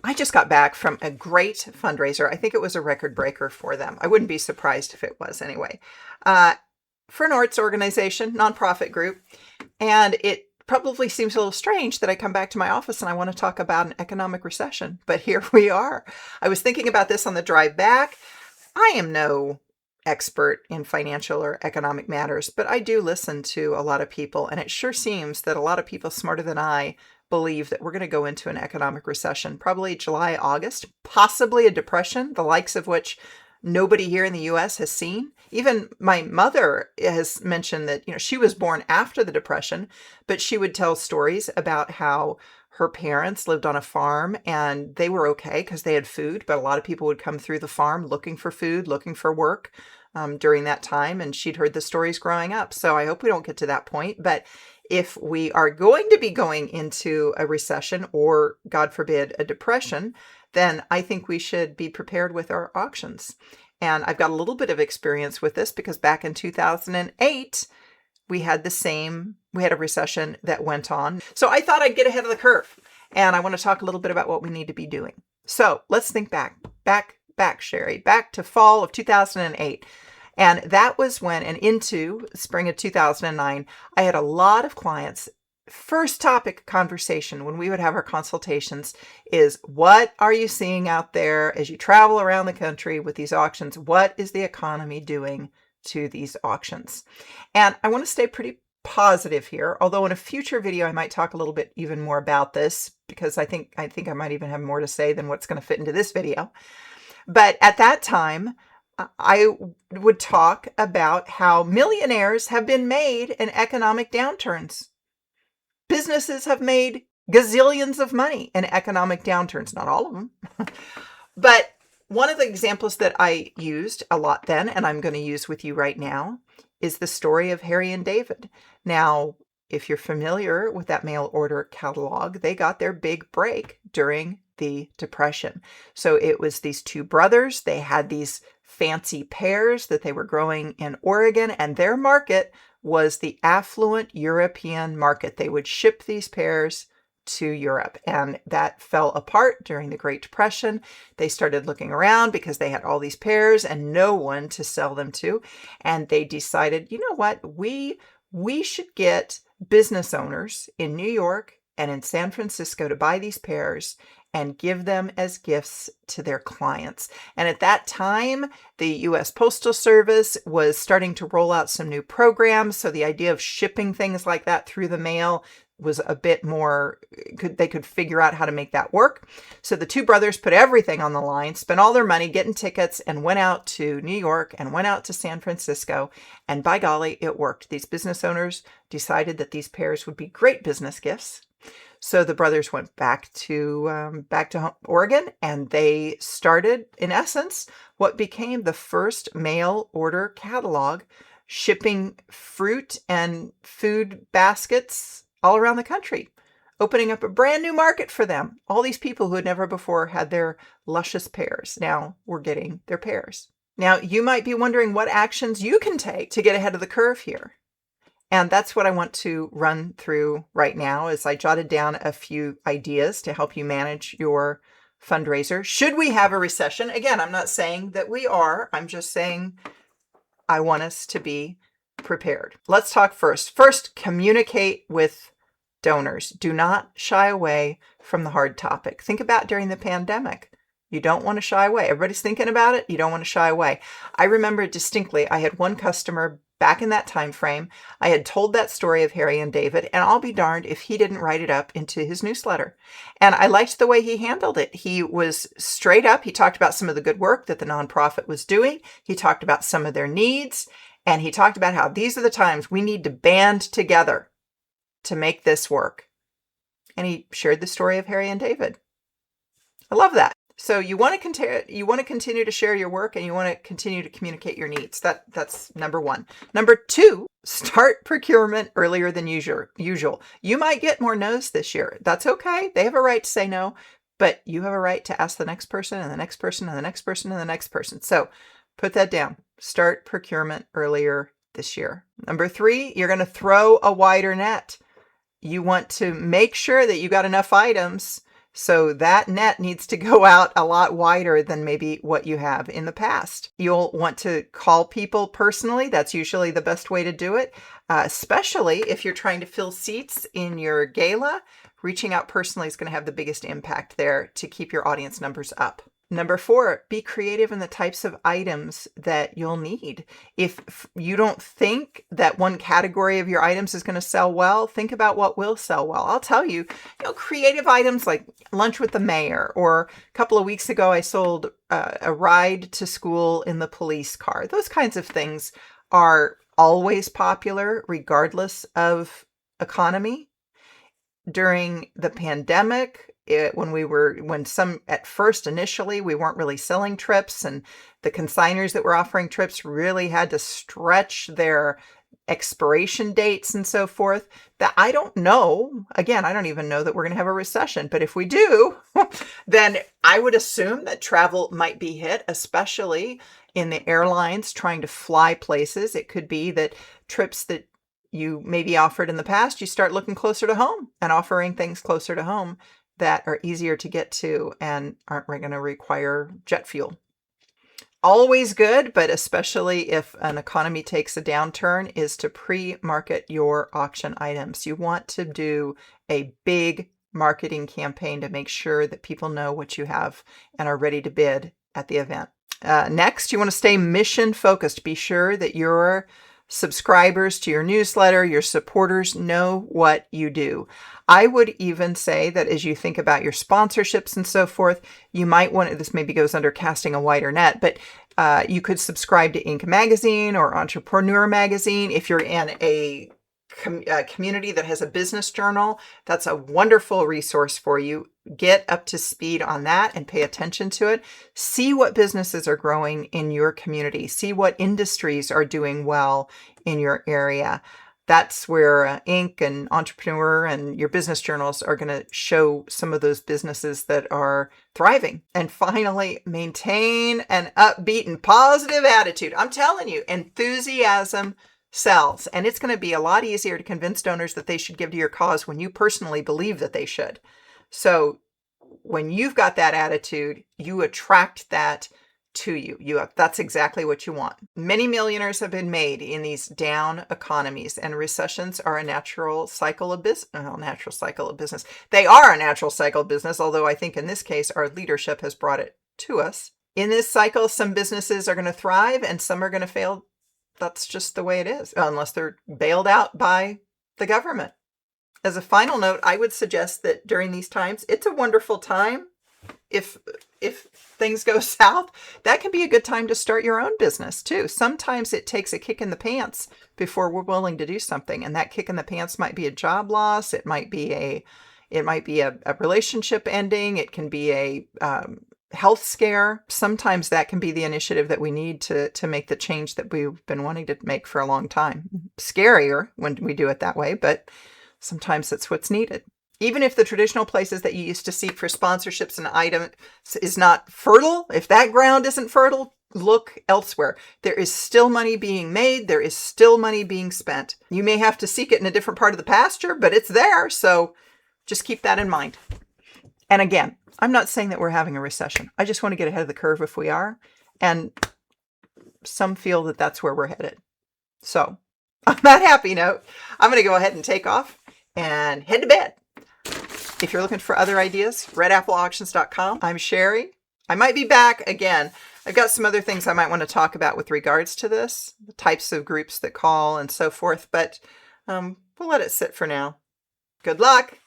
I just got back from a great fundraiser. I think it was a record breaker for them. I wouldn't be surprised if it was anyway. Uh, for an arts organization, nonprofit group. And it probably seems a little strange that I come back to my office and I want to talk about an economic recession, but here we are. I was thinking about this on the drive back. I am no expert in financial or economic matters, but I do listen to a lot of people, and it sure seems that a lot of people smarter than I believe that we're going to go into an economic recession, probably July, August, possibly a depression, the likes of which nobody here in the US has seen. Even my mother has mentioned that, she was born after the Depression, but she would tell stories about how her parents lived on a farm and they were okay because they had food, but a lot of people would come through the farm looking for food, looking for work during that time, and she'd heard the stories growing up. So I hope we don't get to that point. But if we are going to be going into a recession or, God forbid, a depression, then I think we should be prepared with our auctions. And I've got a little bit of experience with this because back in 2008, we had a recession that went on. So I thought I'd get ahead of the curve. And I want to talk a little bit about what we need to be doing. So let's think back, Sherry, back to fall of 2008. And that was when, and into spring of 2009, I had a lot of clients. First topic conversation when we would have our consultations is, what are you seeing out there as you travel around the country with these auctions? What is the economy doing to these auctions? And I want to stay pretty positive here, although in a future video I might talk a little bit even more about this because I think I might even have more to say than what's going to fit into this video. But at that time, I would talk about how millionaires have been made in economic downturns. Businesses have made gazillions of money in economic downturns, not all of them. But one of the examples that I used a lot then, and I'm going to use with you right now, is the story of Harry and David. Now, if you're familiar with that mail order catalog, they got their big break during the Depression. So it was these two brothers. They had these fancy pears that they were growing in Oregon, and their market was the affluent European market. They would ship these pears to Europe, and that fell apart during the Great Depression. They started looking around because they had all these pears and no one to sell them to. And they decided, you know what, we should get business owners in New York and in San Francisco to buy these pears and give them as gifts to their clients. And at that time, the U.S. Postal Service was starting to roll out some new programs. So the idea of shipping things like that through the mail was a bit more, they could figure out how to make that work. So the two brothers put everything on the line, spent all their money getting tickets, and went out to New York and went out to San Francisco. And by golly, it worked. These business owners decided that these pears would be great business gifts. So the brothers went back to Oregon, and they started, in essence, what became the first mail order catalog, shipping fruit and food baskets all around the country, opening up a brand new market for them. All these people who had never before had their luscious pears now were getting their pears. Now, you might be wondering what actions you can take to get ahead of the curve here. And that's what I want to run through right now as I jotted down a few ideas to help you manage your fundraiser. Should we have a recession? Again, I'm not saying that we are. I'm just saying I want us to be prepared. Let's talk first. First, communicate with donors. Do not shy away from the hard topic. Think about during the pandemic. You don't want to shy away. Everybody's thinking about it. You don't want to shy away. I remember distinctly, I had one customer back in that time frame. I had told that story of Harry and David, and I'll be darned if he didn't write it up into his newsletter. And I liked the way he handled it. He was straight up. He talked about some of the good work that the nonprofit was doing. He talked about some of their needs, and he talked about how these are the times we need to band together to make this work. And he shared the story of Harry and David. I love that. So you want to continue to share your work, and you want to continue to communicate your needs. That's number one. Number two, start procurement earlier than usual. You might get more no's this year. That's okay. They have a right to say no, but you have a right to ask the next person and the next person and the next person and the next person. So put that down. Start procurement earlier this year. Number three, you're going to throw a wider net. You want to make sure that you got enough items So that net needs to go out a lot wider than maybe what you have in the past. You'll want to call people personally. That's usually the best way to do it, especially if you're trying to fill seats in your gala. Reaching out personally is going to have the biggest impact there to keep your audience numbers up. Number 4, be creative in the types of items that you'll need. If you don't think that one category of your items is going to sell well, think about what will sell well. I'll tell you, creative items like lunch with the mayor, or a couple of weeks ago, I sold a ride to school in the police car. Those kinds of things are always popular regardless of economy. During the pandemic, at first initially we weren't really selling trips, and the consigners that were offering trips really had to stretch their expiration dates and so forth, that I don't know. Again, I don't even know that we're going to have a recession, but if we do, then I would assume that travel might be hit, especially in the airlines trying to fly places. It could be that trips that you maybe offered in the past, you start looking closer to home and offering things closer to home that are easier to get to and aren't going to require jet fuel. Always good, but especially if an economy takes a downturn, is to pre-market your auction items. You want to do a big marketing campaign to make sure that people know what you have and are ready to bid at the event. Next, you want to stay mission focused. Be sure that your subscribers to your newsletter, your supporters, know what you do. I would even say that as you think about your sponsorships and so forth, you might want to, this maybe goes under casting a wider net, but you could subscribe to Inc. Magazine or Entrepreneur Magazine. If you're in a community that has a business journal, that's a wonderful resource for you. Get up to speed on that and pay attention to it. See what businesses are growing in your community. See what industries are doing well in your area. That's where Inc. and Entrepreneur and your business journals are going to show some of those businesses that are thriving. And finally, maintain an upbeat and positive attitude. I'm telling you, enthusiasm sells, and it's going to be a lot easier to convince donors that they should give to your cause when you personally believe that they should. So when you've got that attitude, you attract that to you. That's exactly what you want. Many millionaires have been made in these down economies, and recessions are a natural cycle of business. They are a natural cycle of business, although I think in this case, our leadership has brought it to us. In this cycle, some businesses are going to thrive and some are going to fail. That's just the way it is, unless they're bailed out by the government. As a final note, I would suggest that during these times, it's a wonderful time. If things go south, that can be a good time to start your own business too. Sometimes it takes a kick in the pants before we're willing to do something, and that kick in the pants might be a job loss. It might be a relationship ending. It can be a health scare. Sometimes that can be the initiative that we need to make the change that we've been wanting to make for a long time. Scarier when we do it that way, but sometimes that's what's needed. Even if the traditional places that you used to seek for sponsorships and items is not fertile, if that ground isn't fertile, look elsewhere. There is still money being made. There is still money being spent. You may have to seek it in a different part of the pasture, but it's there. So just keep that in mind. And again, I'm not saying that we're having a recession. I just want to get ahead of the curve if we are. And some feel that that's where we're headed. So on that happy note, I'm going to go ahead and take off and head to bed. If you're looking for other ideas, redappleauctions.com. I'm Sherry. I might be back again. I've got some other things I might want to talk about with regards to this, the types of groups that call and so forth, but we'll let it sit for now. Good luck.